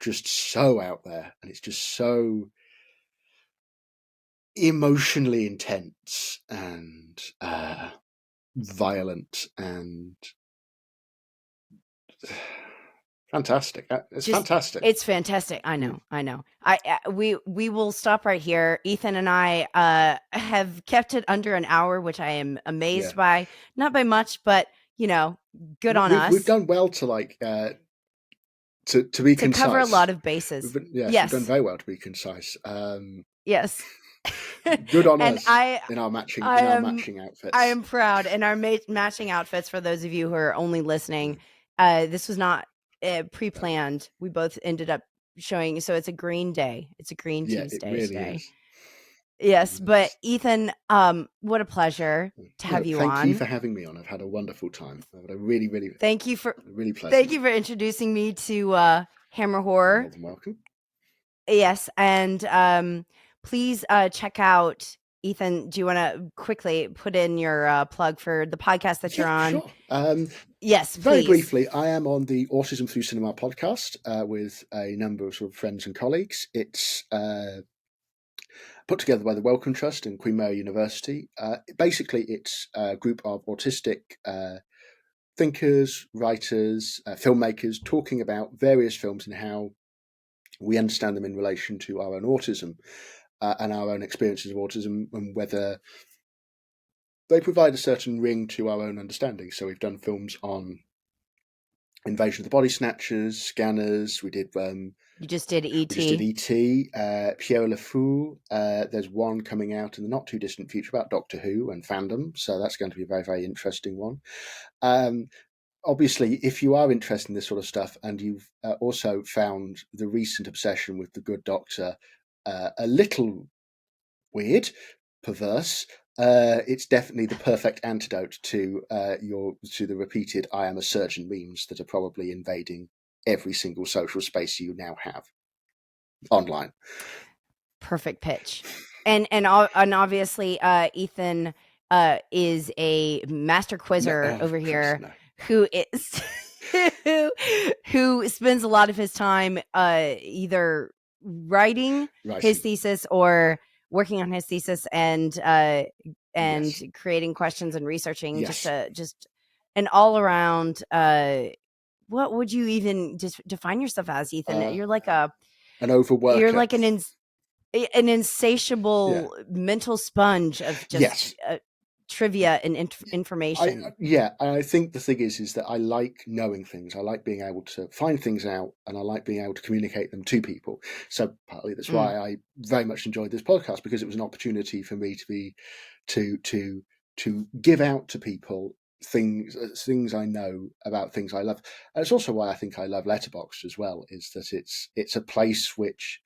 just so out there and it's just so emotionally intense and violent and fantastic. It's Just fantastic. it's fantastic. I Mm. know. I know. We will stop right here. Ethan and I have kept it under an hour, which I am Yeah, amazed by. Not by much, but good on we've us done well to to be to cover a lot concise. of bases. Yes, we've done Yes. very well to be concise. Yes. Good on And us I in I our am matching I outfits. am proud. And our matching outfits, for those of you who are only listening, Mm. this was not No. pre-planned. We both ended up showing. So it's a green day. It's a green Yeah, it Tuesday really today. is. Yes, but Ethan, what a pleasure to No, have you thank you on. for having me on. I've had a wonderful time. I've had a Thank you for really thank pleasant. you for introducing me to Hammer You're Horror. more than welcome. Yes, and please check out Ethan. Do you want to quickly put in your plug for the podcast that you're Yeah, on? sure. Yes, Very please. briefly, I am on the Autism Through Cinema podcast with a number of sort of friends and colleagues. It's put together by the Wellcome Trust and Queen Mary University. Basically, it's a group of autistic thinkers, writers, filmmakers talking about various films and how we understand them in relation to our own autism and our own experiences of autism, and whether they provide a certain ring to our own understanding. So we've done films on Invasion of the Body Snatchers, Scanners. You just did We just did ET. E.T., Pierre Le Fou. There's one coming out in the not too distant future about Doctor Who and fandom, so that's going to be a very, very interesting one. Um, Obviously, if you are interested in this sort of stuff and you've also found the recent obsession with the Good Doctor a little weird, perverse, it's definitely the perfect antidote to the repeated "I am a surgeon" memes that are probably invading every single social space you now have online. Perfect pitch. And obviously Ethan is a master No, quizzer oh over Christ, here no. who is who spends a lot of his time either writing his Writing, thesis or working on his thesis and yes, creating questions and researching yes, just an all around what would you even just define yourself as, Ethan? uh, an You're overworker. like an Yeah, insatiable mental sponge of just yes. trivia and I information. Yeah, I think the thing is that I like knowing things. I like being able to find things out, and I like being able to communicate them to people. So partly that's Mm, why I very much enjoyed this podcast, because it was an opportunity for me to be to to to give out to people things I know about things I love. And it's also why I think I love Letterboxd as well. Is that it's a place which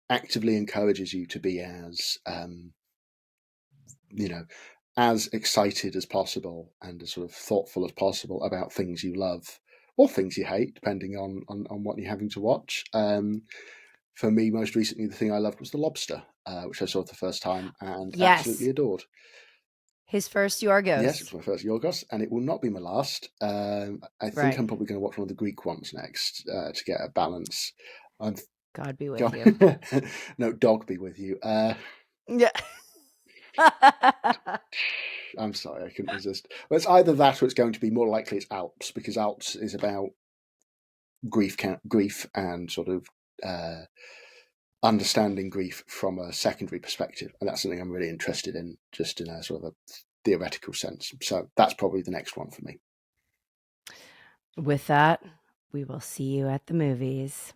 actively encourages you to be as you know, as excited as possible and as sort of thoughtful as possible about things you love or things you hate, depending on what you're having to watch. For me, most recently, the thing I loved was The Lobster, which I saw for the first time and absolutely yes, adored. his first Yes, it's Yorgos. my first Yorgos, and it will not be my last. I think Right. I'm probably going to watch one of the Greek ones next to get a balance. I'm God be with you. no dog be with you. Yeah. I'm sorry, I couldn't resist. Well, it's either that or it's going to be more likely it's Alps, because Alps is about grief and sort of uh, understanding grief from a secondary perspective, and that's something I'm really interested in, just in a sort of a theoretical sense. So that's probably the next one for me. With that, We will see you at the movies.